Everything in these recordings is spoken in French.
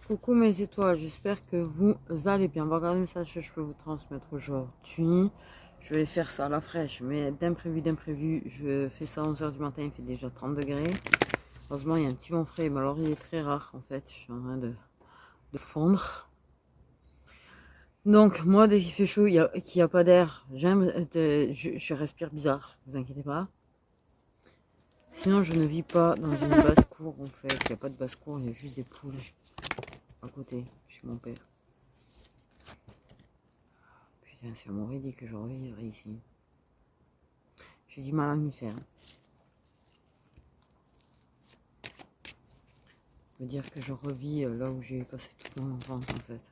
Coucou mes étoiles, j'espère que vous allez bien. On va regarder le message que je peux vous transmettre aujourd'hui. Je vais faire ça à la fraîche, mais d'imprévu, je fais ça à 11 h du matin, il fait déjà 30 degrés. Heureusement, il y a un petit vent frais, mais alors il est très rare en fait. Je suis en train de fondre. Donc, moi, dès qu'il fait chaud, qu'il n'y a pas d'air, je respire bizarre, vous inquiétez pas. Sinon, je ne vis pas dans une basse-cour en fait. Il n'y a pas de basse-cour, il y a juste des poules à côté, chez mon père. Putain, c'est m'aurait dit que je revivrais ici. J'ai du mal à m'y faire. Je veux dire que je revis là où j'ai passé toute mon enfance en fait.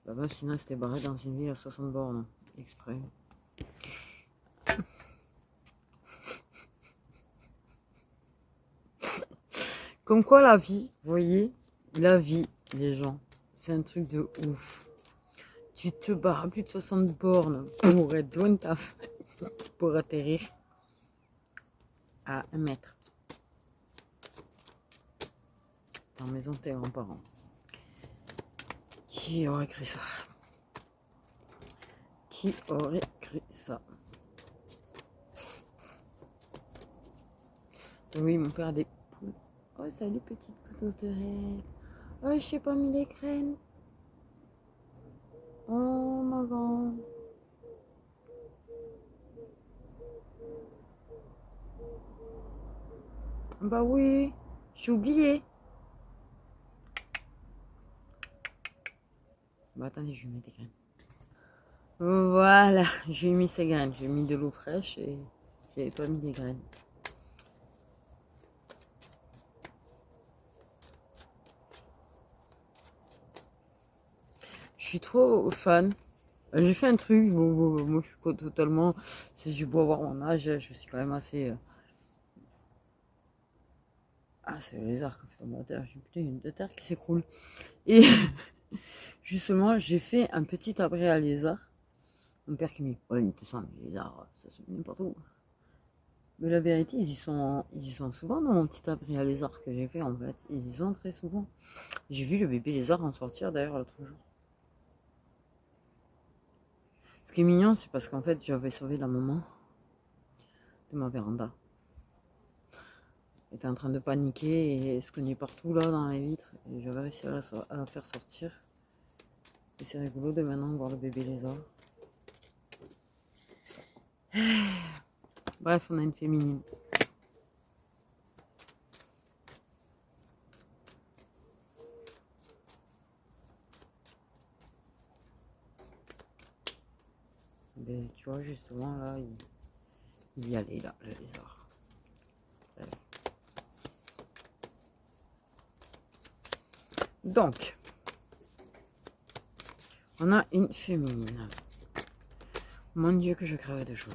Là-bas, sinon, c'était barré dans une ville à 60 bornes, exprès. Comme quoi la vie, vous voyez, la vie, les gens, c'est un truc de ouf. Tu te barres à plus de 60 bornes pour être loin de ta famille, pour atterrir à 1 mètre dans la maison de tes grands-parents. Qui aurait cru ça? Qui aurait cru ça? Oui, mon père a des poules. Oh, salut, petite poutre. Oh, je sais pas mis les graines. Oh, ma grande. Bah oui, j'ai oublié. Bah attendez, je vais mettre des graines. Voilà, j'ai mis ces graines. J'ai mis de l'eau fraîche et j'avais pas mis des graines. Je suis trop fan. J'ai fait un truc, moi je suis pas totalement, si je dois avoir mon âge, je suis quand même assez... Ah, c'est le lézard qui fait tomber à terre. J'ai putain une de terre qui s'écroule. Et justement, j'ai fait un petit abri à lézard. Mon père qui me dit, ouais, mais ça, les lézards, ça se met n'importe où. Mais la vérité, ils y sont souvent dans mon petit abri à lézard que j'ai fait en fait. Ils y sont très souvent. J'ai vu le bébé lézard en sortir d'ailleurs l'autre jour. Ce qui est mignon, c'est parce qu'en fait, j'avais sauvé la maman de ma véranda. Elle était en train de paniquer et se cognait partout là dans les vitres. Et j'avais réussi à la faire sortir. Et c'est rigolo de maintenant voir le bébé lézard. Bref, on a une féminine. Mais tu vois, justement là, il y allait là, le lézard. Bref. Donc, on a une féminine. Mon Dieu que je crève de chaud.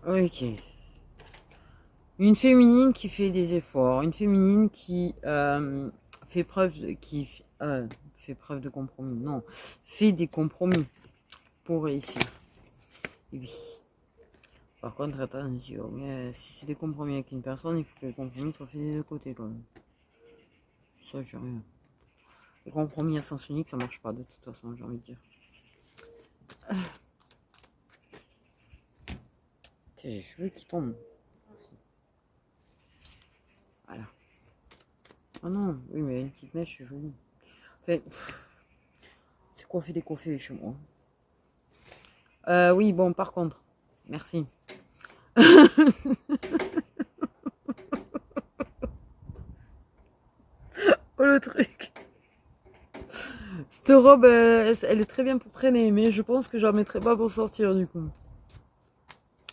Ok. Une féminine qui fait des efforts. Une féminine qui fait preuve fait preuve de compromis. Non, fait des compromis pour réussir. Et oui. Par contre, attention, si c'est des compromis avec une personne, il faut que les compromis soient faits des deux côtés quand même. Ça, j'ai rien. Les compromis à sens unique, ça marche pas de toute façon, j'ai envie de dire. J'ai les cheveux qui tombent. Voilà. Oh non, oui, mais une petite mèche, c'est joli. En fait, c'est coiffé décoiffé chez moi. Oui, bon, par contre, merci. Oh le truc. Cette robe, elle est très bien pour traîner, mais je pense que je la mettrai pas pour sortir du coup.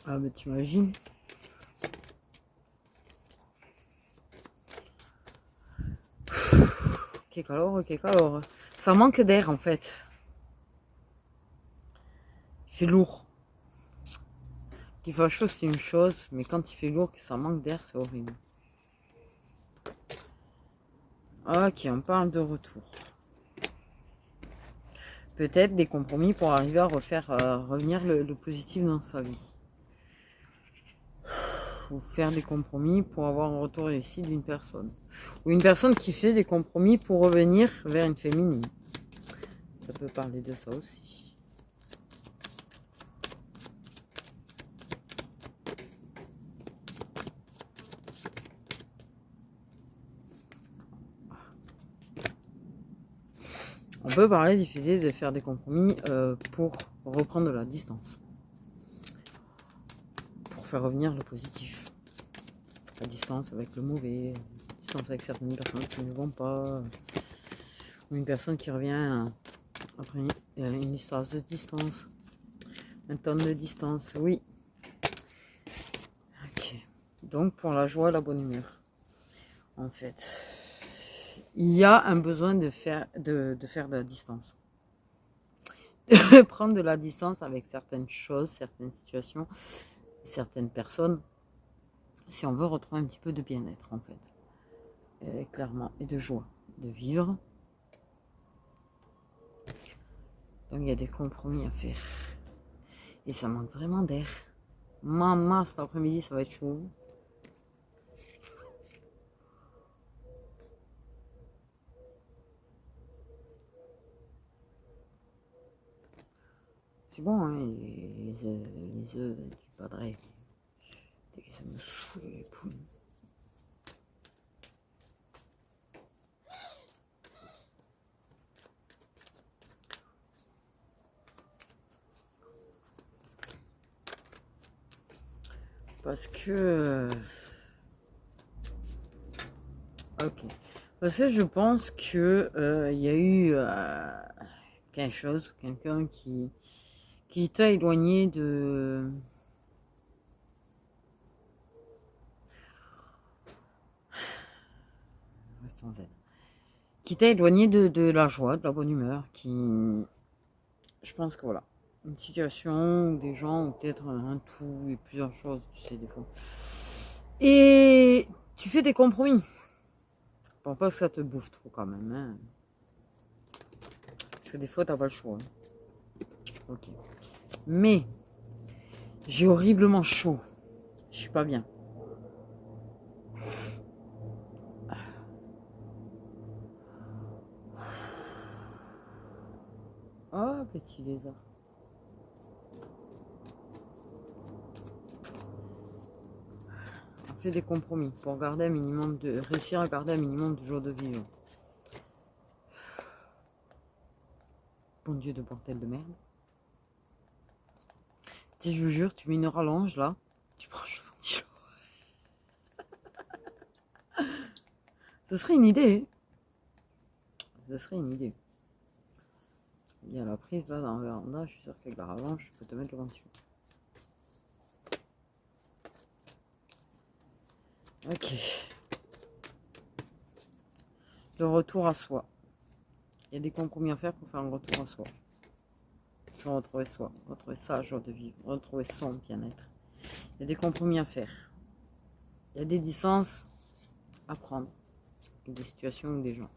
Ah mais t'imagines. Ok, alors. Ça manque d'air en fait. Il fait lourd. Il fait chaud, c'est une chose, mais quand il fait lourd, que ça manque d'air, c'est horrible. Ok, on parle de retour. Peut-être des compromis pour arriver à refaire revenir le positif dans sa vie. faut faire des compromis pour avoir un retour réussi d'une personne. Ou une personne qui fait des compromis pour revenir vers une féminine. Ça peut parler de ça aussi. On peut parler du fait de faire des compromis pour reprendre de la distance. Pour faire revenir le positif. La distance avec le mauvais, la distance avec certaines personnes qui ne vont pas. Ou une personne qui revient après une histoire de distance. Un temps de distance, oui. Ok. Donc pour la joie et la bonne humeur. En fait. Il y a un besoin de faire de la distance. De prendre de la distance avec certaines choses, certaines situations, certaines personnes, si on veut retrouver un petit peu de bien-être en fait. Clairement, et de joie, de vivre. Donc il y a des compromis à faire. Et ça manque vraiment d'air. Maman, cet après-midi, ça va être chaud. C'est bon, hein, les œufs du padré. Dès que ça me saoule les poules. Parce que... Ok. Parce que je pense que il y a eu quelque chose, quelqu'un qui t'a éloigné de... Restons zen. Qui t'a éloigné de la joie, de la bonne humeur, qui... Je pense que voilà. Une situation ou des gens, ou peut-être un tout et plusieurs choses, tu sais, des fois. Et tu fais des compromis. Pour pas que ça te bouffe trop quand même. Hein. Parce que des fois, t'as pas le choix. Hein. Ok. Mais, j'ai horriblement chaud. Je suis pas bien. Ah, petit lézard. On fait des compromis pour garder un minimum de... réussir à garder un minimum de jours de vivre. Bon Dieu de bordel de merde. Tu sais, je vous jure, tu mets une rallonge là, tu prends le ventilo. Ce serait une idée. Ce serait une idée. Il y a la prise là dans le véranda, je suis sûr qu'avec la rallonge, je peux te mettre le ventilo. Ok. Le retour à soi. Il y a des compromis à faire pour faire un retour à soi. Se retrouver soi, retrouver sa joie de vivre, retrouver son bien-être. Il y a des compromis à faire. Il y a des distances à prendre. Des situations ou des gens.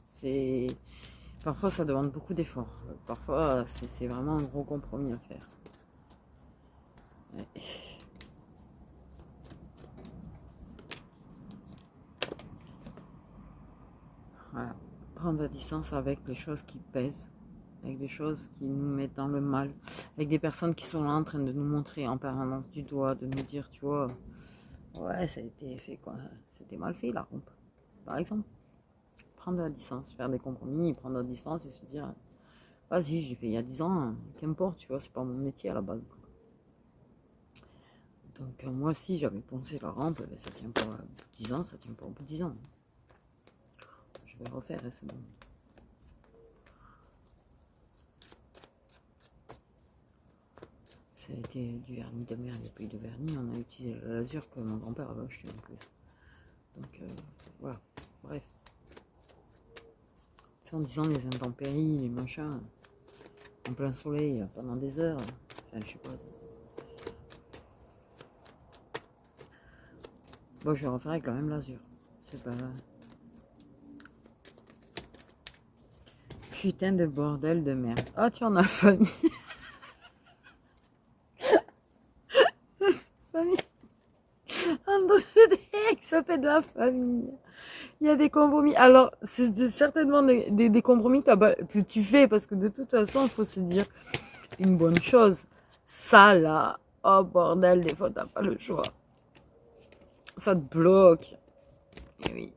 Parfois ça demande beaucoup d'efforts. Parfois c'est vraiment un gros compromis à faire. Ouais. Voilà. Prendre la distance avec les choses qui pèsent, avec des choses qui nous mettent dans le mal, avec des personnes qui sont là en train de nous montrer en permanence du doigt, de nous dire, tu vois, ouais, ça a été fait quoi, c'était mal fait la rampe, par exemple. Prendre la distance, faire des compromis, prendre la distance et se dire, vas-y, j'ai fait il y a 10 ans, hein, qu'importe, tu vois, c'est pas mon métier à la base. Donc moi si j'avais poncé la rampe, ça tient pas au bout de 10 ans, ça tient pas au bout de 10 ans. Je vais refaire, c'est bon. Ça a été du vernis de mer, il n'y a pas eu de vernis, on a utilisé la lasure que mon grand-père avait acheté en plus. Donc voilà, bref. C'est en disant les intempéries, les machins, en plein soleil, pendant des heures, enfin je sais pas. Bon, je vais refaire avec la même lasure, c'est pas grave. Putain de bordel de merde. Ah tu en as famille. Famille. Ça fait de la famille. Il y a des compromis. Alors, c'est certainement des compromis que tu fais parce que de toute façon, il faut se dire une bonne chose. Ça là, oh bordel, des fois, t'as pas le choix. Ça te bloque. Et oui.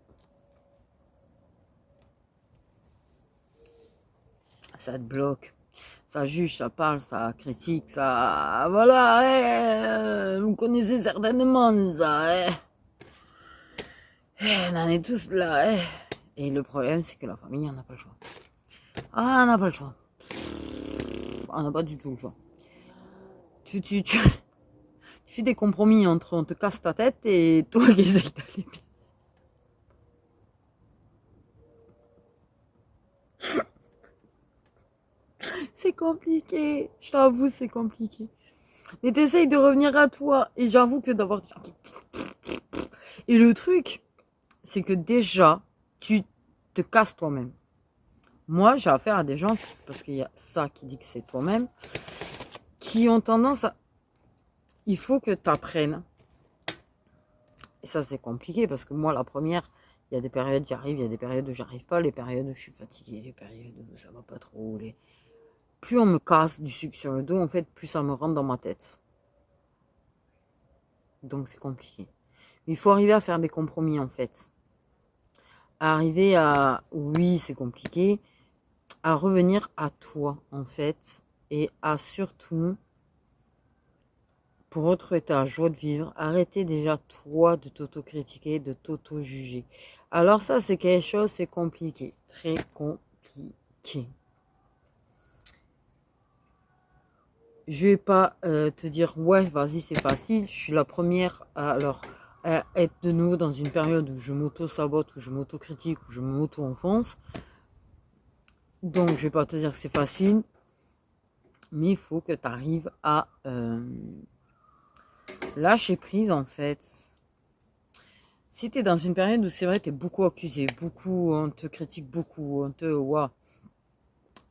Ça te bloque. Ça juge, ça parle, ça critique, ça... Voilà, vous connaissez certainement ça, on en est tous là, Et le problème, c'est que la famille, on n'a pas le choix. Ah, on n'a pas le choix. On n'a pas du tout le choix. Tu fais des compromis entre on te casse ta tête et toi qui essayes d'aller bien. C'est compliqué, je t'avoue, c'est compliqué. Mais t'essayes de revenir à toi. Et j'avoue que d'avoir... Et le truc, c'est que déjà, tu te casses toi-même. Moi, j'ai affaire à des gens, parce qu'il y a ça qui dit que c'est toi-même, qui ont tendance à... Il faut que tu apprennes. Et ça, c'est compliqué, parce que moi, la première, il y a des périodes, j'y arrive, il y a des périodes où j'arrive pas, les périodes où je suis fatiguée, les périodes où ça va pas trop. Plus on me casse du sucre sur le dos, en fait, plus ça me rentre dans ma tête. Donc, c'est compliqué. Mais il faut arriver à faire des compromis, en fait. Arriver à... Oui, c'est compliqué. À revenir à toi, en fait. Et à surtout, pour retrouver ta joie de vivre, arrêter déjà, toi, de t'auto-critiquer, de t'auto-juger. Alors ça, c'est quelque chose, c'est compliqué. Très compliqué. Je vais pas te dire, ouais, vas-y, c'est facile. Je suis la première à être de nouveau dans une période où je m'auto-sabote, où je m'auto-critique, où je m'auto-enfonce. Donc, je vais pas te dire que c'est facile. Mais il faut que tu arrives à lâcher prise, en fait. Si tu es dans une période où c'est vrai, tu es beaucoup accusé, beaucoup, on te critique beaucoup, on te... Wow,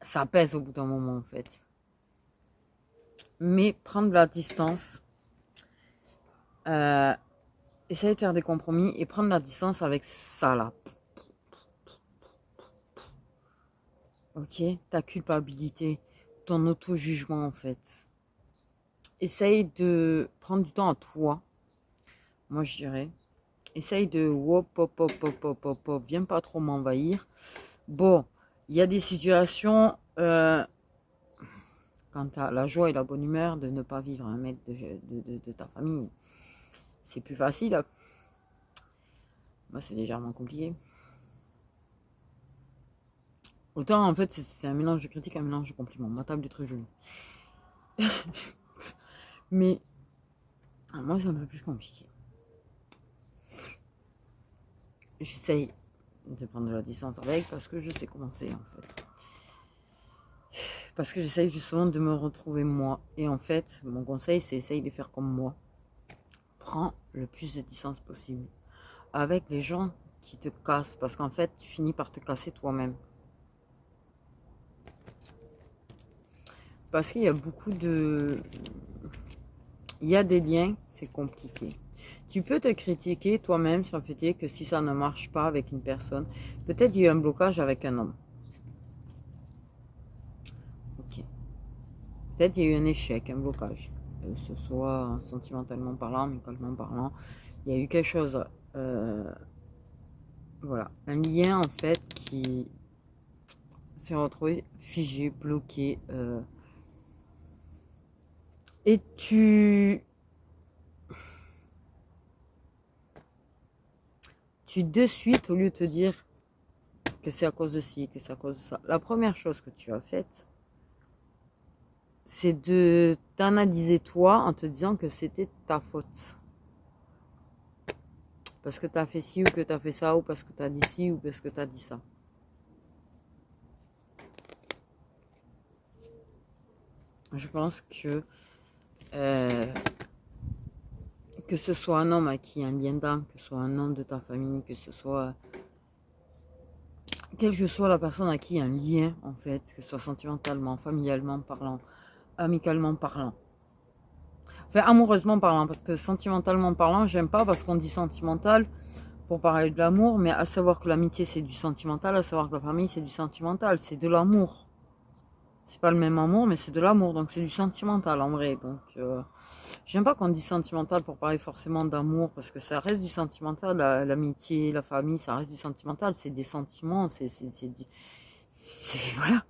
ça pèse au bout d'un moment, en fait. Mais prendre la distance, essayer de faire des compromis et prendre la distance avec ça là. Ok, ta culpabilité, ton auto-jugement en fait. Essaye de prendre du temps à toi. Moi je dirais. Essaye de hop, hop, hop, hop, hop, hop, hop. Viens pas trop m'envahir. Bon, il y a des situations quand tu as la joie et la bonne humeur de ne pas vivre un mètre de ta famille. C'est plus facile. Moi, c'est légèrement compliqué. Autant, en fait, c'est un mélange de critique, un mélange de compliments. Ma table est très jolie. Mais, moi, c'est un peu plus compliqué. J'essaye de prendre de la distance avec parce que je sais comment c'est, en fait. Parce que j'essaye justement de me retrouver moi. Et en fait, mon conseil, c'est essaye de faire comme moi. Prends le plus de distance possible avec les gens qui te cassent. Parce qu'en fait, tu finis par te casser toi-même. Parce qu'il y a beaucoup de... Il y a des liens, c'est compliqué. Tu peux te critiquer toi-même sur le fait que si ça ne marche pas avec une personne, peut-être il y a eu un blocage avec un homme. Ok. Peut-être il y a eu un échec, un blocage. Que ce soit sentimentalement parlant, amicalement parlant. Il y a eu quelque chose. Voilà. Un lien en fait qui s'est retrouvé figé, bloqué. Et tu de suite, au lieu de te dire que c'est à cause de ci, que c'est à cause de ça, la première chose que tu as faite, c'est de t'analyser toi en te disant que c'était ta faute. Parce que tu as fait ci ou que tu as fait ça, ou parce que tu as dit ci ou parce que tu as dit ça. Je pense que ce soit un homme à qui il y a un lien d'âme, que ce soit un homme de ta famille, que ce soit... Quelle que soit la personne à qui il y a un lien, en fait, que ce soit sentimentalement, familialement parlant, amicalement parlant. Enfin, amoureusement parlant, parce que sentimentalement parlant, j'aime pas, parce qu'on dit sentimental pour parler de l'amour, mais à savoir que l'amitié, c'est du sentimental, à savoir que la famille, c'est du sentimental, c'est de l'amour. C'est pas le même amour, mais c'est de l'amour, donc c'est du sentimental en vrai. Donc, j'aime pas qu'on dise sentimental pour parler forcément d'amour, parce que ça reste du sentimental, l'amitié, la famille, ça reste du sentimental, c'est des sentiments, voilà.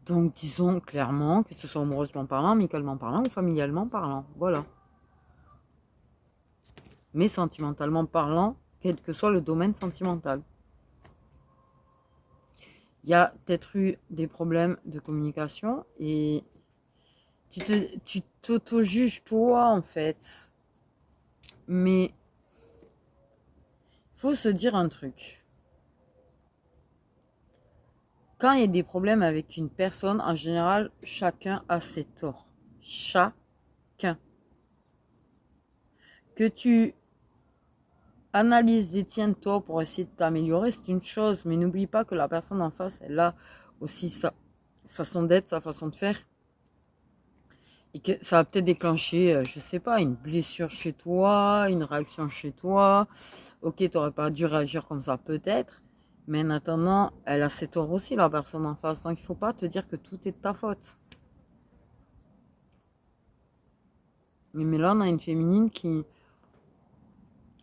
Donc, disons clairement, que ce soit amoureusement parlant, amicalement parlant ou familialement parlant, voilà. Mais sentimentalement parlant, quel que soit le domaine sentimental. Il y a peut-être eu des problèmes de communication et tu t'auto-juges toi en fait. Mais il faut se dire un truc. Quand il y a des problèmes avec une personne, en général, chacun a ses torts. Chacun. Que tu analyses les tiens de toi pour essayer de t'améliorer, c'est une chose. Mais n'oublie pas que la personne en face, elle a aussi sa façon d'être, sa façon de faire. Et que ça va peut-être déclencher, je sais pas, une blessure chez toi, une réaction chez toi. Ok, t'aurais pas dû réagir comme ça, peut-être. Mais en attendant, elle a ses torts aussi, la personne en face. Donc il faut pas te dire que tout est de ta faute. Mais là, on a une féminine qui est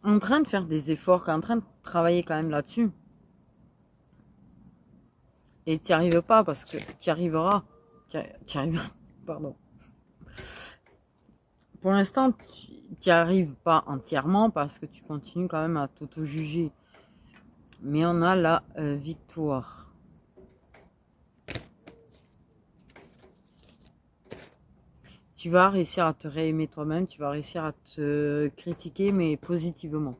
en train de faire des efforts, qui est en train de travailler quand même là-dessus. Et tu n'y arrives pas parce que tu y arriveras. Tu arrives. Pardon. Pour l'instant, tu n'y arrives pas entièrement parce que tu continues quand même à t'auto-juger. Mais on a la victoire. Tu vas réussir à te réaimer toi-même, tu vas réussir à te critiquer, mais positivement.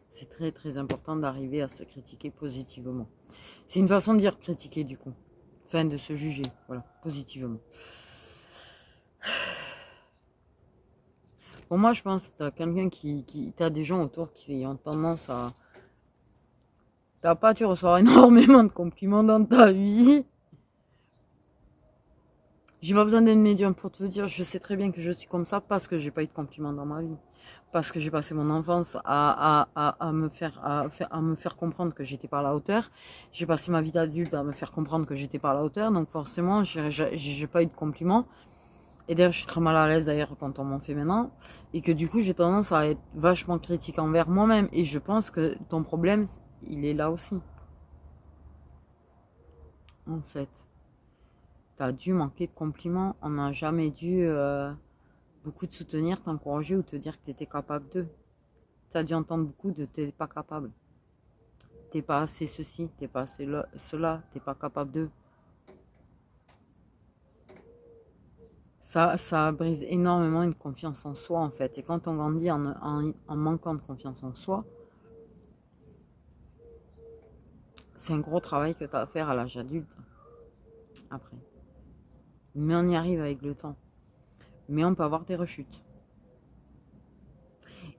C'est très très important d'arriver à se critiquer positivement. C'est une façon de dire critiquer du coup. Enfin, de se juger, voilà, positivement. Pour moi, je pense que tu as quelqu'un t'as des gens autour qui ont tendance à... T'as pas dû recevoir énormément de compliments dans ta vie. J'ai pas besoin d'être médium pour te dire, je sais très bien que je suis comme ça parce que j'ai pas eu de compliments dans ma vie. Parce que j'ai passé mon enfance à me faire comprendre que j'étais pas à la hauteur. J'ai passé ma vie d'adulte à me faire comprendre que j'étais pas à la hauteur. Donc forcément, j'ai pas eu de compliments. Et d'ailleurs, je suis très mal à l'aise d'ailleurs quand on m'en fait maintenant. Et que du coup, j'ai tendance à être vachement critique envers moi-même. Et je pense que ton problème, il est là aussi. En fait. T'as dû manquer de compliments. On n'a jamais dû beaucoup te soutenir, t'encourager ou te dire que t'étais capable d'eux. T'as dû entendre beaucoup de t'es pas capable. T'es pas assez ceci, t'es pas assez cela, t'es pas capable d'eux. Ça brise énormément une confiance en soi en fait. Et quand on grandit en manquant de confiance en soi, c'est un gros travail que tu as à faire à l'âge adulte après. Mais on y arrive avec le temps. Mais on peut avoir des rechutes.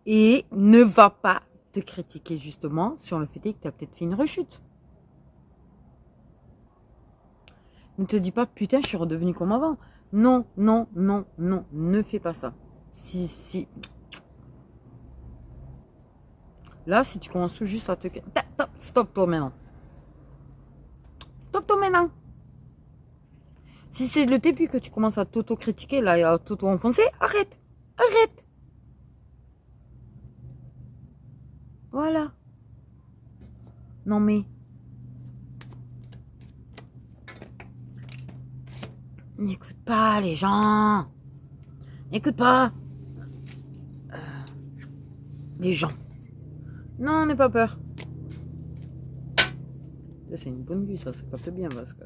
Et ne va pas te critiquer justement sur le fait que tu as peut-être fait une rechute. Ne te dis pas putain je suis redevenu comme avant. Non, non, non, non, ne fais pas ça. Si. Là, si tu commences tout juste à te... Stop toi maintenant. Stop toi maintenant. Si c'est le début que tu commences à t'auto-critiquer, là, et à t'auto-enfoncer, arrête. Arrête. Voilà. Non mais... N'écoute pas les gens. N'écoute pas. Les gens. Non, n'aie pas peur. C'est une bonne vue ça capte bien parce que...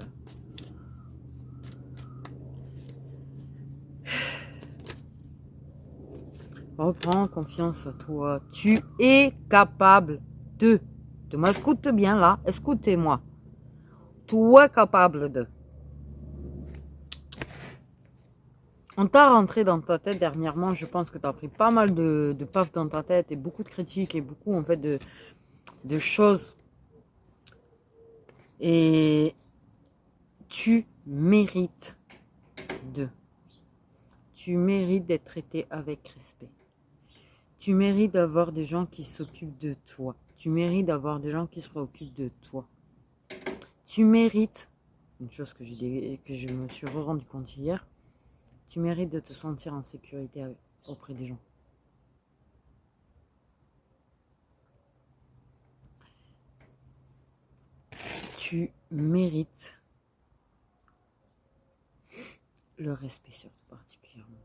Reprends confiance en toi. Tu es capable de. Tu m'écoutes bien là. Écoutez-moi. Tu es capable de. On t'a rentré dans ta tête dernièrement. Je pense que tu as pris pas mal de paf dans ta tête et beaucoup de critiques et beaucoup en fait de choses. Et Tu mérites de. Tu mérites d'être traité avec respect. Tu mérites d'avoir des gens qui s'occupent de toi. Tu mérites d'avoir des gens qui se préoccupent de toi. Tu mérites, une chose que je me suis rendu compte hier, tu mérites de te sentir en sécurité auprès des gens. Tu mérites le respect surtout particulièrement.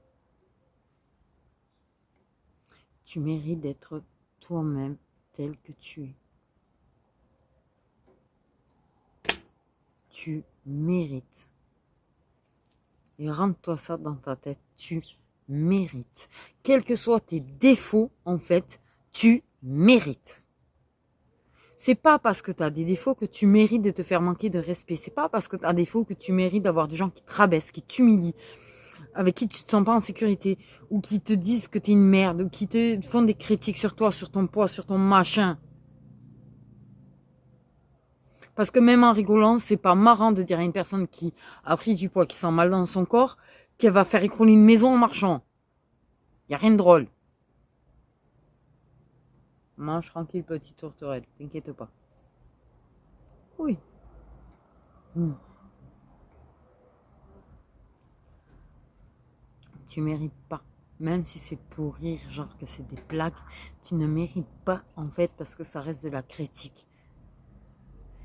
Tu mérites d'être toi-même tel que tu es. Tu mérites. Et rentre-toi ça dans ta tête. Tu mérites. Quels que soient tes défauts, en fait, tu mérites. C'est pas parce que tu as des défauts que tu mérites de te faire manquer de respect. C'est pas parce que tu as des défauts que tu mérites d'avoir des gens qui te rabaissent, qui t'humilient, avec qui tu te sens pas en sécurité, ou qui te disent que tu es une merde, ou qui te font des critiques sur toi, sur ton poids, sur ton machin. Parce que même en rigolant, c'est pas marrant de dire à une personne qui a pris du poids, qui sent mal dans son corps, qu'elle va faire écrouler une maison en marchant. Y a rien de drôle. Mange tranquille, petite tourterelle, t'inquiète pas. Oui. Tu mérites pas. Même si c'est pour rire, genre que c'est des blagues, tu ne mérites pas en fait parce que ça reste de la critique.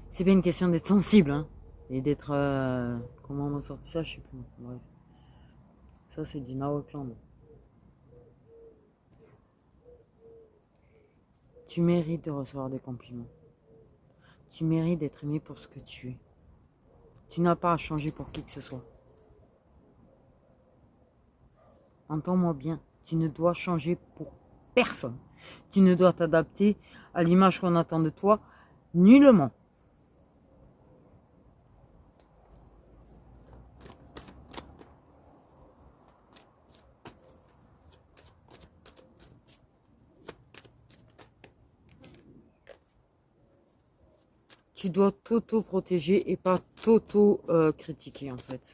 C'est bien une question d'être sensible, hein. Et d'être... comment on m'a sorti ça, je sais plus. Bref. Ça, c'est du Naokland. Tu mérites de recevoir des compliments. Tu mérites d'être aimé pour ce que tu es. Tu n'as pas à changer pour qui que ce soit. Entends-moi bien, tu ne dois changer pour personne. Tu ne dois t'adapter à l'image qu'on attend de toi nullement. Tu dois t'auto-protéger et pas t'auto-critiquer en fait.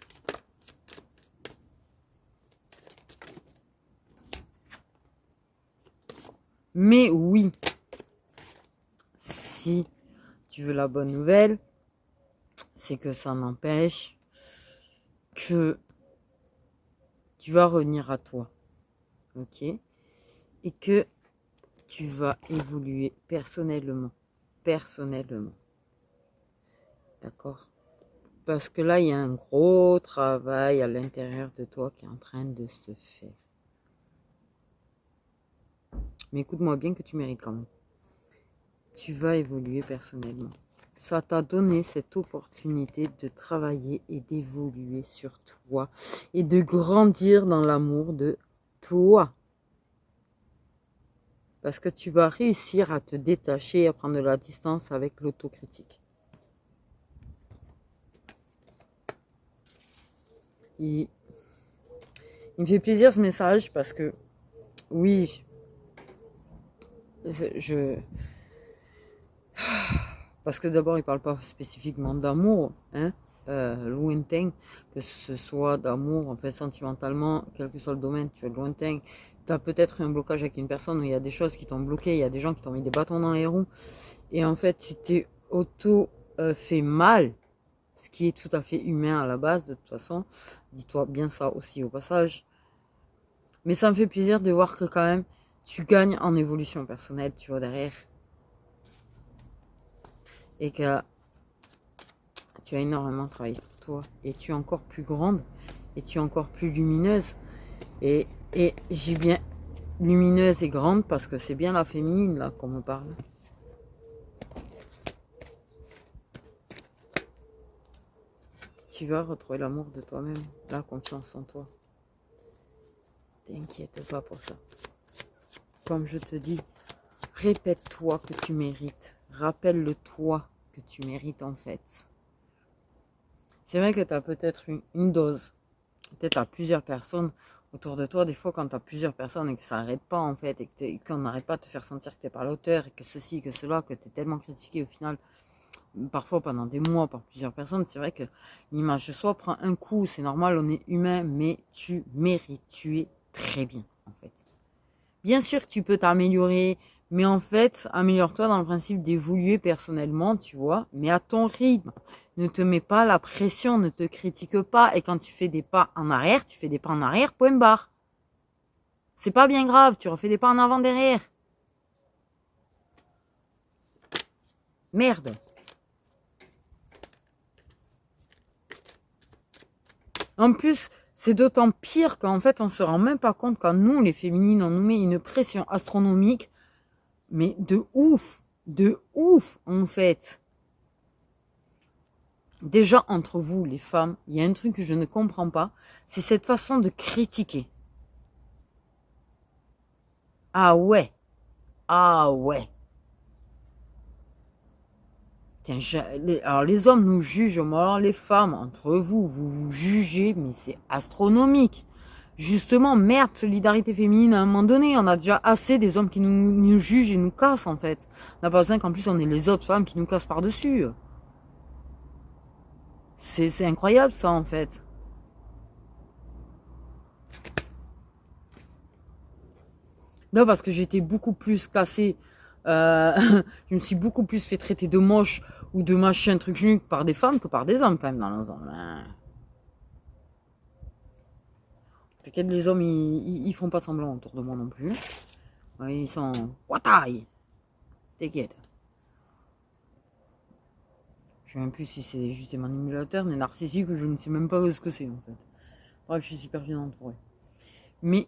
Mais oui, si tu veux la bonne nouvelle, c'est que ça n'empêche que tu vas revenir à toi, ok? Et que tu vas évoluer personnellement. D'accord? Parce que là, il y a un gros travail à l'intérieur de toi qui est en train de se faire. Mais écoute-moi bien que tu mérites quand même. Tu vas évoluer personnellement. Ça t'a donné cette opportunité de travailler et d'évoluer sur toi et de grandir dans l'amour de toi. Parce que tu vas réussir à te détacher et à prendre de la distance avec l'autocritique. Il me fait plaisir ce message parce que, oui, parce que d'abord, il ne parle pas spécifiquement d'amour, hein, lointain, que ce soit d'amour, en fait, sentimentalement, quel que soit le domaine, tu es lointain. Tu as peut-être un blocage avec une personne où il y a des choses qui t'ont bloqué, il y a des gens qui t'ont mis des bâtons dans les roues, et en fait, tu t'es fait mal, ce qui est tout à fait humain à la base, de toute façon. Dis-toi bien ça aussi au passage. Mais ça me fait plaisir de voir que quand même, tu gagnes en évolution personnelle, tu vois, derrière. Et que tu as énormément travaillé pour toi. Et tu es encore plus grande. Et tu es encore plus lumineuse. Et j'ai bien lumineuse et grande parce que c'est bien la féminine là qu'on me parle. Tu vas retrouver l'amour de toi-même, la confiance en toi. T'inquiète pas pour ça. Comme je te dis, répète-toi que tu mérites. Rappelle-le toi que tu mérites en fait. C'est vrai que tu as peut-être une dose, peut-être à plusieurs personnes autour de toi. Des fois, quand tu as plusieurs personnes et que ça n'arrête pas en fait, et qu'on n'arrête pas de te faire sentir que tu n'es pas à la hauteur, et que ceci, que cela, que tu es tellement critiqué, au final, parfois pendant des mois par plusieurs personnes, c'est vrai que l'image de soi prend un coup, c'est normal, on est humain, mais tu mérites, tu es très bien en fait. Bien sûr que tu peux t'améliorer, mais en fait, améliore-toi dans le principe d'évoluer personnellement, tu vois, mais à ton rythme. Ne te mets pas la pression, ne te critique pas, et quand tu fais des pas en arrière, tu fais des pas en arrière, point barre. C'est pas bien grave, tu refais des pas en avant derrière. Merde. En plus, c'est d'autant pire qu'en fait, on se rend même pas compte quand nous, les féminines, on nous met une pression astronomique, mais de ouf, en fait. Déjà, entre vous, les femmes, il y a un truc que je ne comprends pas, c'est cette façon de critiquer. Ah ouais, ah ouais. Tiens, alors les hommes nous jugent, mais alors les femmes, entre vous, vous vous jugez, mais c'est astronomique. Justement, merde, solidarité féminine à un moment donné, on a déjà assez des hommes qui nous jugent et nous cassent en fait. On n'a pas besoin qu'en plus on ait les autres femmes qui nous cassent par-dessus. C'est incroyable ça en fait. Non, parce que j'étais beaucoup plus cassée. Je me suis beaucoup plus fait traiter de moche ou de machin, truc nul par des femmes que par des hommes quand même dans l'ensemble. T'inquiète, les hommes, ils font pas semblant autour de moi non plus. Ouais, ils sont wataï. T'inquiète. Je sais même plus si c'est juste des manipulateurs, des narcissiques, ou je ne sais même pas ce que c'est en fait. Bref, je suis super bien entourée. Mais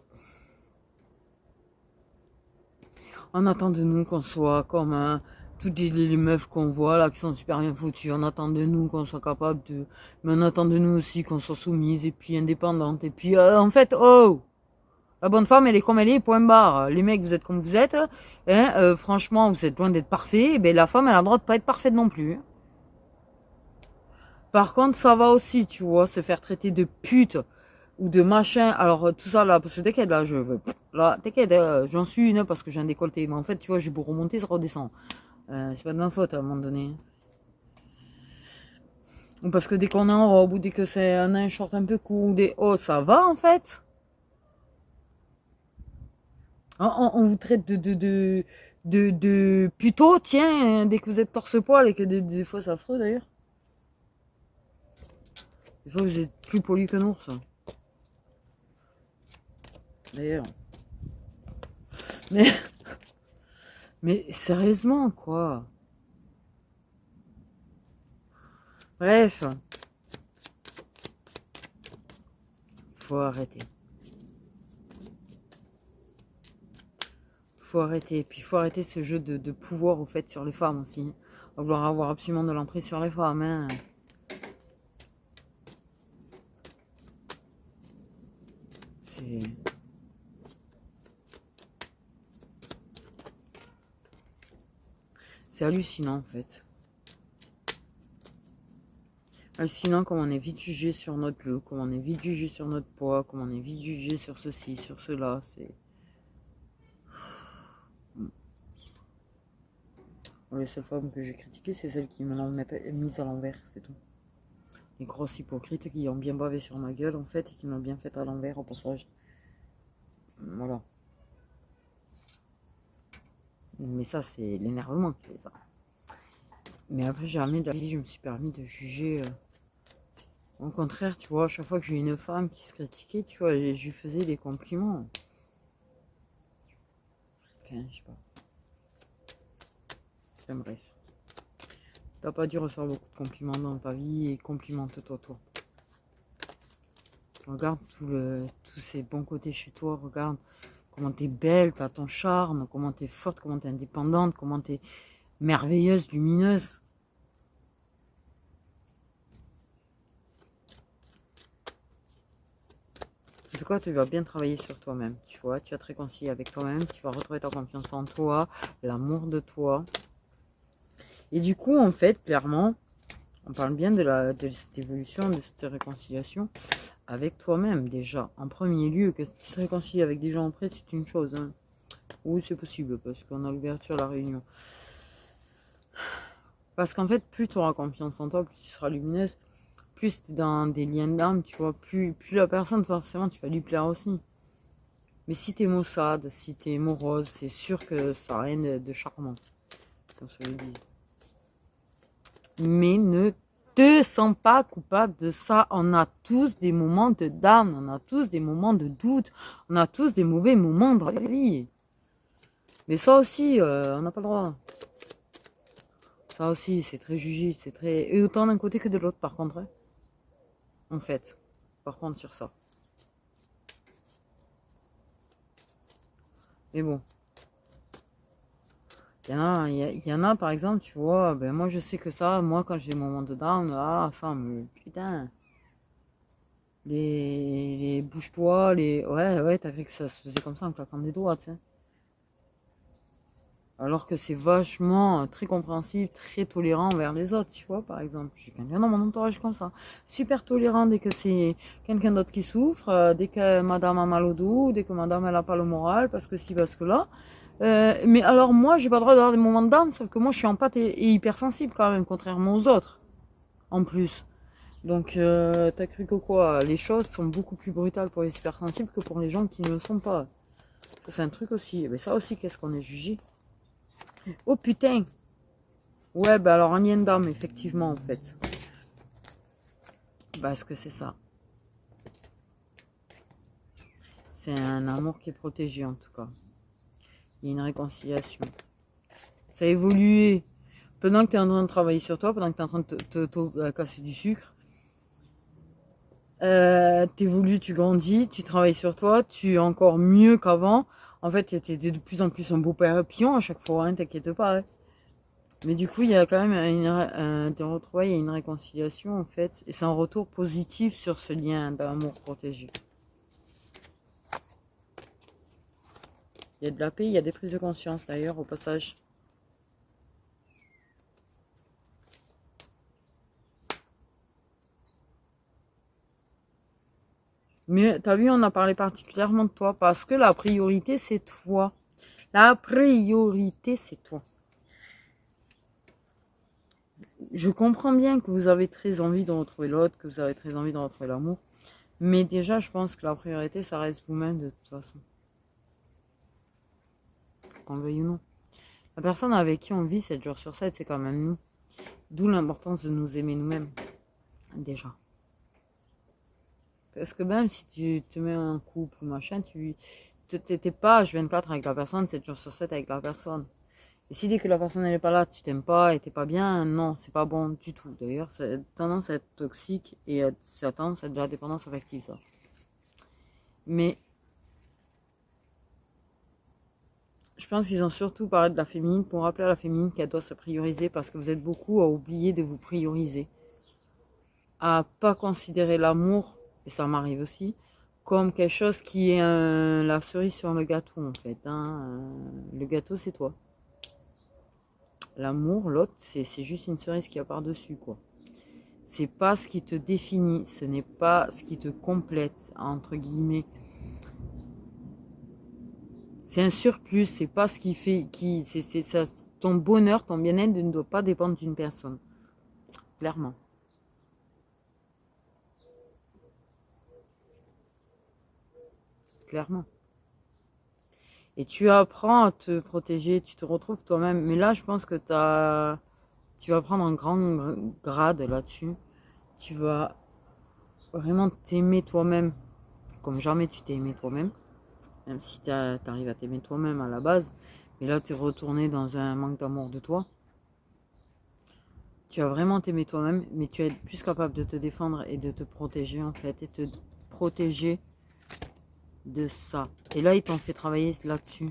on attend de nous qu'on soit comme toutes les meufs qu'on voit là qui sont super bien foutues. On attend de nous qu'on soit capable de. Mais on attend de nous aussi qu'on soit soumise et puis indépendante. Et puis en fait, oh! La bonne femme, elle est comme elle est, point barre. Les mecs, vous êtes comme vous êtes. Hein, franchement, vous êtes loin d'être parfait. Ben, la femme, elle a le droit de pas être parfaite non plus. Par contre, ça va aussi, tu vois, se faire traiter de pute ou de machin. Alors, tout ça, là, parce que t'inquiète, là, je veux. Là, t'inquiète, j'en suis une parce que j'ai un décolleté. Mais en fait, tu vois, j'ai beau remonter, ça redescend. C'est pas de ma faute à un moment donné. Ou parce que dès qu'on est en robe, ou dès que c'est un short un peu court, des. Oh, ça va, en fait. On vous traite de plutôt, tiens, dès que vous êtes torse-poil et que des fois c'est affreux d'ailleurs. Des fois vous êtes plus poli qu'un ours. D'ailleurs. Mais, mais sérieusement, quoi. Bref. Faut arrêter. Faut arrêter. Et puis faut arrêter ce jeu de pouvoir au fait sur les femmes aussi. On va vouloir avoir absolument de l'emprise sur les femmes. Hein. C'est hallucinant en fait. Hallucinant comme on est vite jugé sur notre look, comme on est vite jugé sur notre poids, comme on est vite jugé sur ceci, sur cela. C'est. Les seules femmes que j'ai critiquées, c'est celles qui me l'ont mise à l'envers, c'est tout. Les grosses hypocrites qui ont bien bavé sur ma gueule en fait et qui m'ont bien fait à l'envers au passage. Voilà. Mais ça, c'est l'énervement qui fait ça. Mais après, jamais de la vie, je me suis permis de juger. Au contraire, tu vois, à chaque fois que j'ai une femme qui se critiquait, tu vois, je lui faisais des compliments. Enfin, je sais pas. Enfin, bref. T'as pas dû recevoir beaucoup de compliments dans ta vie et complimente-toi, toi. Regarde tous ces bons côtés chez toi, regarde comment t'es belle, t'as ton charme, comment t'es forte, comment t'es indépendante, comment t'es merveilleuse, lumineuse. En tout cas, tu vas bien travailler sur toi-même, tu vois, tu vas te réconcilier avec toi-même, tu vas retrouver ta confiance en toi, l'amour de toi. Et du coup, en fait, clairement, on parle bien de cette évolution, de cette réconciliation avec toi-même déjà. En premier lieu, que tu te réconcilies avec des gens après, c'est une chose. Hein. Oui, c'est possible, parce qu'on a l'ouverture à la réunion. Parce qu'en fait, plus tu auras confiance en toi, plus tu seras lumineuse, plus tu es dans des liens d'âme, tu vois, plus la personne, forcément, tu vas lui plaire aussi. Mais si t'es maussade, si t'es morose, c'est sûr que ça n'a rien de charmant, comme je le dis. Mais ne te sens pas coupable de ça. On a tous des moments de down, on a tous des moments de doute, on a tous des mauvais moments dans la vie. Mais ça aussi, on n'a pas le droit. Ça aussi, c'est très jugé, c'est très... Et autant d'un côté que de l'autre, par contre. Hein. En fait. Par contre, sur ça. Mais bon. Il y en a, par exemple, tu vois, ben moi je sais que ça, moi quand j'ai des moments de down, ah, ça me... Putain. Les bouge-toi, les... Ouais, t'as cru que ça se faisait comme ça en claquant des doigts, tu sais. Alors que c'est vachement très compréhensif, très tolérant envers les autres, tu vois, par exemple. J'ai quelqu'un dans mon entourage comme ça. Super tolérant dès que c'est quelqu'un d'autre qui souffre, dès que madame a mal au dos, dès que madame elle a pas le moral, parce que si, parce que là. Mais alors moi, j'ai pas le droit d'avoir des moments de down, sauf que moi je suis en pâte et hypersensible quand même, contrairement aux autres, en plus. Donc t'as cru que quoi? Les choses sont beaucoup plus brutales pour les hypersensibles que pour les gens qui ne le sont pas. Ça, c'est un truc aussi. Mais ça aussi, qu'est-ce qu'on est jugé? Oh putain! Ouais, bah alors un lien d'âme, effectivement, en fait. Parce que c'est ça. C'est un amour qui est protégé, en tout cas. Il y a une réconciliation. Ça a évolué. Pendant que tu es en train de travailler sur toi, pendant que tu es en train de te casser du sucre, t'évolues, tu grandis, tu travailles sur toi, tu es encore mieux qu'avant. En fait, tu es de plus en plus un beau père pion à chaque fois, hein, t'inquiète pas. Hein. Mais du coup, il y a quand même des retrouvailles, il y a une réconciliation en fait. Et c'est un retour positif sur ce lien d'amour protégé. Il y a de la paix, il y a des prises de conscience d'ailleurs au passage. Mais t'as vu, on a parlé particulièrement de toi parce que la priorité c'est toi. La priorité c'est toi. Je comprends bien que vous avez très envie de retrouver l'autre, que vous avez très envie de retrouver l'amour. Mais déjà, je pense que la priorité, ça reste vous-même de toute façon. Qu'on le veuille ou non. La personne avec qui on vit 7 jours sur 7, c'est quand même nous. D'où l'importance de nous aimer nous-mêmes. Déjà. Parce que même si tu te mets en couple ou machin, tu t'es pas H24 avec la personne, 7 jours sur 7 avec la personne. Et si dès que la personne n'est pas là, tu t'aimes pas et t'es pas bien, non, c'est pas bon du tout. D'ailleurs, ça a tendance à être toxique et ça a tendance à être de la dépendance affective, ça. Mais je pense qu'ils ont surtout parlé de la féminine pour rappeler à la féminine qu'elle doit se prioriser parce que vous êtes beaucoup à oublier de vous prioriser. À pas considérer l'amour, et ça m'arrive aussi, comme quelque chose qui est la cerise sur le gâteau en fait. Hein. Le gâteau c'est toi. L'amour, l'autre, c'est juste une cerise qui a par-dessus quoi. C'est pas ce qui te définit, ce n'est pas ce qui te complète, entre guillemets. C'est un surplus, c'est pas ce qui fait, c'est ça, ton bonheur, ton bien-être ne doit pas dépendre d'une personne. Clairement. Clairement. Et tu apprends à te protéger, tu te retrouves toi-même. Mais là, je pense que tu vas prendre un grand grade là-dessus. Tu vas vraiment t'aimer toi-même comme jamais tu t'es aimé toi-même. Même si tu arrives à t'aimer toi-même à la base. Mais là, tu es retourné dans un manque d'amour de toi. Tu vas vraiment t'aimer toi-même, mais tu vas être plus capable de te défendre et de te protéger en fait. Et te protéger de ça. Et là, ils t'ont fait travailler là-dessus.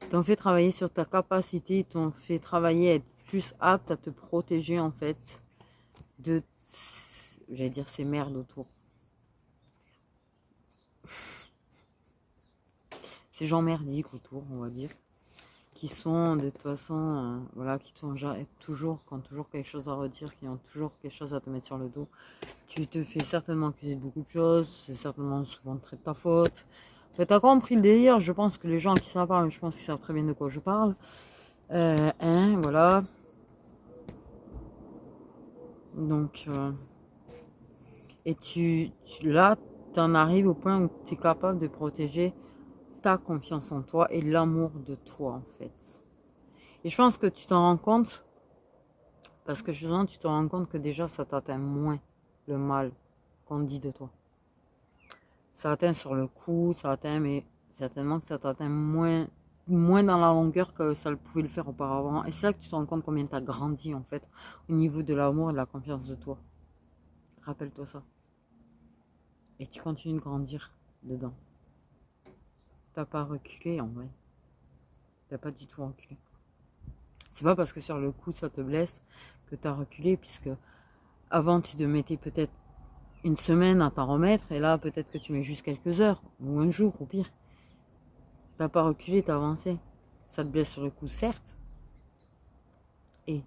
Ils t'ont fait travailler sur ta capacité, ils t'ont fait travailler à être plus apte à te protéger en fait de, j'allais dire, ces merdes autour. Ces gens merdiques autour, on va dire. Qui sont de toute façon, voilà, qui sont toujours, qui ont toujours quelque chose à redire, qui ont toujours quelque chose à te mettre sur le dos. Tu te fais certainement accuser de beaucoup de choses, c'est certainement souvent très de ta faute. En fait, t'as compris le délire, je pense que les gens qui savent parler, je pense qu'ils savent très bien de quoi je parle. Voilà. Donc, et là, tu en arrives au point où tu es capable de protéger ta confiance en toi et l'amour de toi, en fait. Et je pense que tu t'en rends compte, parce que justement, tu te rends compte que déjà, ça t'atteint moins le mal qu'on dit de toi. Ça atteint sur le coup, ça atteint, mais certainement que ça t'atteint moins dans la longueur que ça pouvait le faire auparavant. Et c'est là que tu te rends compte combien tu as grandi, en fait, au niveau de l'amour et de la confiance de toi. Rappelle-toi ça. Et tu continues de grandir dedans. T'as pas reculé, en vrai. T'as pas du tout reculé. C'est pas parce que sur le coup, ça te blesse que tu as reculé, puisque avant, tu te mettais peut-être une semaine à t'en remettre, et là, peut-être que tu mets juste quelques heures, ou un jour, au pire. T'as pas reculé, t'as avancé. Ça te blesse sur le coup, certes, et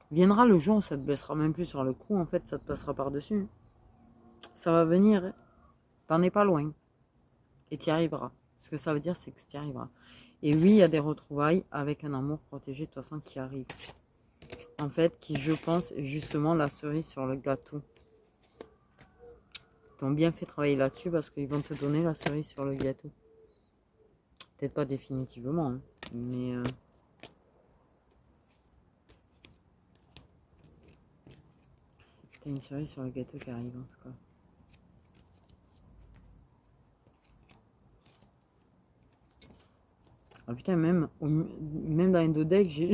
viendra le jour où ça te blessera même plus sur le coup, en fait, ça te passera par-dessus. Ça va venir, hein. T'en es pas loin, et t'y arriveras. Ce que ça veut dire, c'est que t'y arriveras. Et oui, il y a des retrouvailles avec un amour protégé, de toute façon, qui arrive. En fait, qui, je pense, est justement la cerise sur le gâteau. Ils t'ont bien fait travailler là-dessus parce qu'ils vont te donner la cerise sur le gâteau. Peut-être pas définitivement, hein, mais t'as une cerise sur le gâteau qui arrive en tout cas. Ah putain, même dans Indodeck, j'ai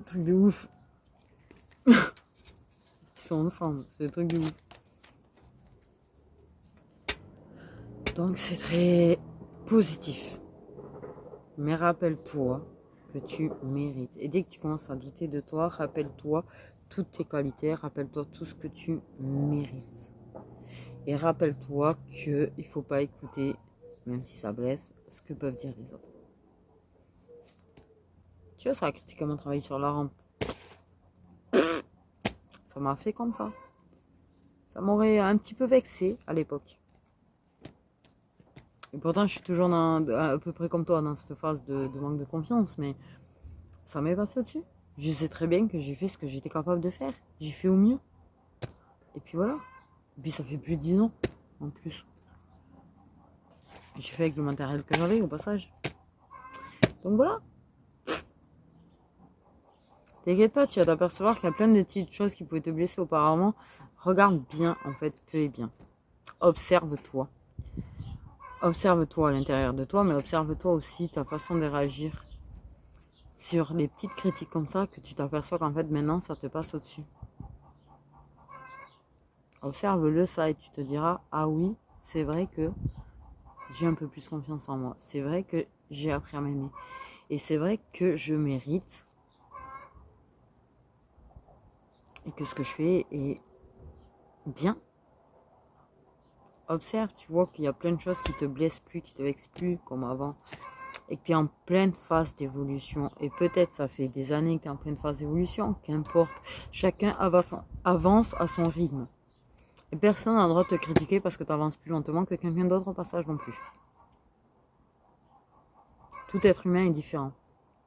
truc de ouf. Ils sont ensemble, c'est des trucs de ouf. Donc c'est très positif. Mais rappelle-toi que tu mérites. Et dès que tu commences à douter de toi, rappelle-toi toutes tes qualités, rappelle-toi tout ce que tu mérites. Et rappelle-toi qu'il ne faut pas écouter, même si ça blesse, ce que peuvent dire les autres. Tu vois, ça a critiqué mon travail sur la rampe. Ça m'a fait comme ça. Ça m'aurait un petit peu vexé à l'époque. Et pourtant, je suis toujours à peu près comme toi dans cette phase de manque de confiance, mais ça m'est passé au-dessus. Je sais très bien que j'ai fait ce que j'étais capable de faire. J'ai fait au mieux. Et puis voilà. Et puis ça fait plus de 10 ans en plus. J'ai fait avec le matériel que j'avais au passage. Donc voilà. T'inquiète pas, tu vas t'apercevoir qu'il y a plein de petites choses qui pouvaient te blesser auparavant. Regarde bien, en fait, peu et bien. Observe-toi. Observe-toi à l'intérieur de toi, mais observe-toi aussi ta façon de réagir sur les petites critiques comme ça que tu t'aperçois qu'en fait maintenant ça te passe au-dessus. Observe-le ça et tu te diras, ah oui, c'est vrai que j'ai un peu plus confiance en moi. C'est vrai que j'ai appris à m'aimer. Et c'est vrai que je mérite et que ce que je fais est bien. Observe, tu vois qu'il y a plein de choses qui te blessent plus, qui te vexent plus comme avant. Et que tu es en pleine phase d'évolution. Et peut-être ça fait des années que tu es en pleine phase d'évolution, qu'importe. Chacun avance à son rythme. Et personne n'a le droit de te critiquer parce que tu avances plus lentement que quelqu'un d'autre au passage non plus. Tout être humain est différent.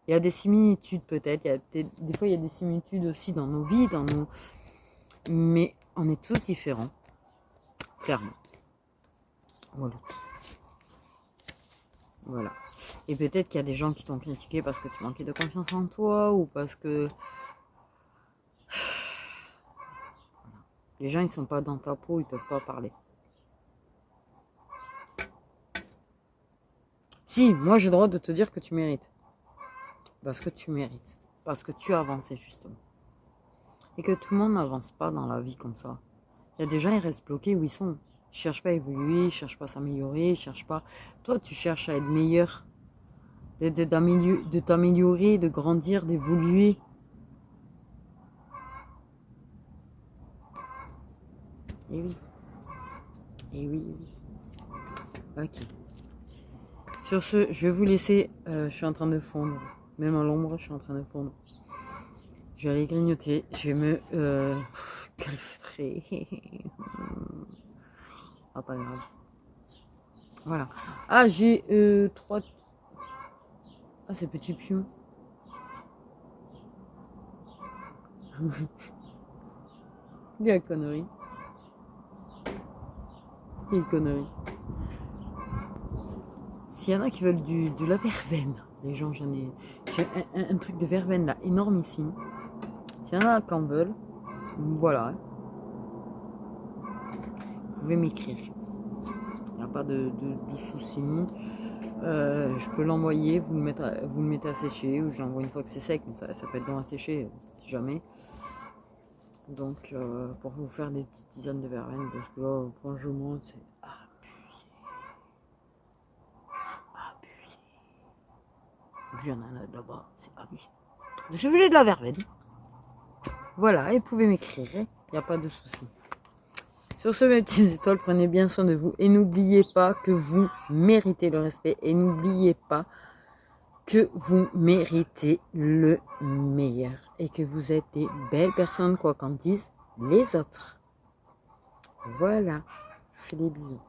Il y a des similitudes peut-être, des fois il y a des similitudes aussi dans nos vies, mais on est tous différents, clairement. Voilà. Et peut-être qu'il y a des gens qui t'ont critiqué parce que tu manquais de confiance en toi ou parce que les gens ils sont pas dans ta peau, ils peuvent pas parler. Si, moi j'ai le droit de te dire que tu mérites. Parce que tu mérites. Parce que tu as avancé justement. Et que tout le monde n'avance pas dans la vie comme ça. Il y a des gens, ils restent bloqués où ils sont. Ils cherchent pas à évoluer, ils cherchent pas à s'améliorer, ils cherchent pas. Toi, tu cherches à être meilleur, de t'améliorer, de grandir, d'évoluer. Et oui. Et oui, oui. Ok. Sur ce, je vais vous laisser. Je suis en train de fondre. Même à l'ombre, je suis en train de fondre. Je vais aller grignoter. Je vais me calfeutrer. Ah, pas grave. Voilà. Ah, j'ai 3. Ah, c'est petit pion. Quelle connerie. Quelle connerie. S'il y en a qui veulent de la verveine, les gens, j'ai un truc de verveine là, énormissime. S'il y en a qui en veulent, voilà. Vous pouvez m'écrire. Il n'y a pas de souci. Je peux l'envoyer, vous le mettez à sécher, ou je l'envoie une fois que c'est sec, mais ça peut être long à sécher, si jamais. Donc, pour vous faire des petites tisanes de verveine, parce que là, franchement, c'est abusé. J'en ai là-bas, c'est abusé. Je voulais de la verveine. Voilà, et vous pouvez m'écrire, il n'y a pas de souci. Sur ce, mes petites étoiles, prenez bien soin de vous et n'oubliez pas que vous méritez le respect et n'oubliez pas que vous méritez le meilleur et que vous êtes des belles personnes, quoi qu'en disent les autres. Voilà, je fais des bisous.